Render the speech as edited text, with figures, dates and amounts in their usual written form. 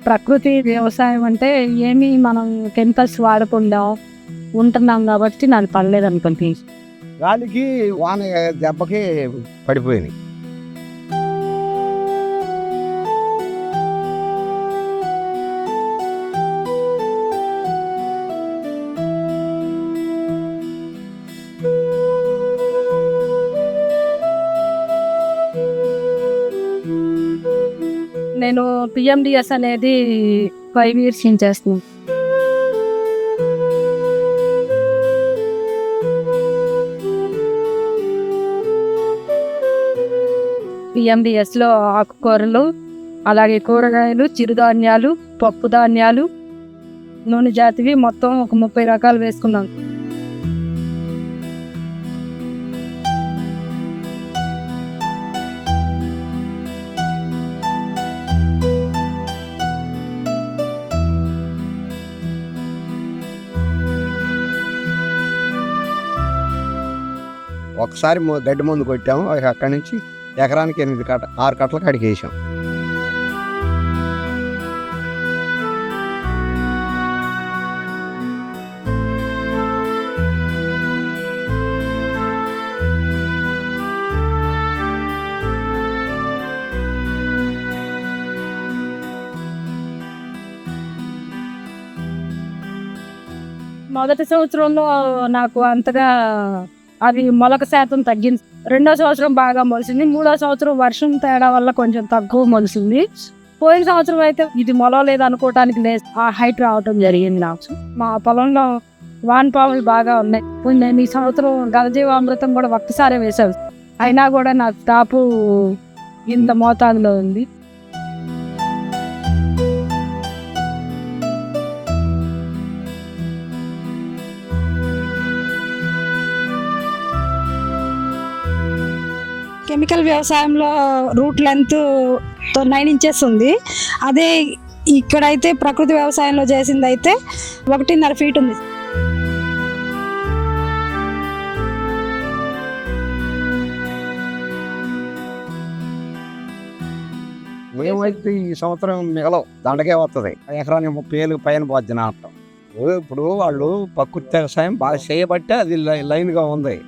ప్రకృతి వ్యవసాయం అంటే ఏమీ మనం కెమికల్స్ వాడకుండా ఉంటున్నాం కాబట్టి నాకు పడలేదు అనుకుంటే. గాలికి వాన దెబ్బకి పడిపోయినాయి. నేను పిఎండిఎస్ అనేది 5 years నుంచి చేస్తున్నాను. పిఎండిఎస్లో ఆకుకూరలు, అలాగే కూరగాయలు, చిరుధాన్యాలు, పప్పు ధాన్యాలు, నూనె జాతివి మొత్తం ఒక 30 రకాలు వేసుకున్నాం. ఒకసారి గడ్డి మందు కొట్టాము. అక్కడి నుంచి ఎకరానికి 6 కట్టల కాడికి వేసాం. మొదటి సంవత్సరంలో నాకు అంతగా అది మొలక శాతం తగ్గింది. రెండో సంవత్సరం బాగా మొలిసింది. మూడో సంవత్సరం వర్షం తేడా వల్ల కొంచెం తక్కువ మొలిసింది. పోయిన సంవత్సరం అయితే ఇది మొలవలేదు అనుకోవటానికి లేదు, ఆ హైట్ రావటం జరిగింది. నాకు మా పొలంలో వానపాములు బాగా ఉన్నాయి. నేను ఈ సంవత్సరం ఘనజీవామృతం కూడా ఒక్కసారి వేసాను, అయినా కూడా నాకు టాపు ఇంత మోతాదులో ఉంది. కెమికల్ వ్యవసాయంలో రూట్ లెంత్ 9 inches ఉంది. అదే ఇక్కడైతే ప్రకృతి వ్యవసాయంలో చేసింది అయితే 1.5 feet ఉంది. మేమైతే ఈ సంవత్సరం మిగలవు, దండకే వస్తుంది. ఎకరానికి 30,000 పైన పోద్ది నాటం. ఇప్పుడు వాళ్ళు ప్రకృతి వ్యవసాయం బాగా చేయబట్టి అది లైన్గా ఉంది.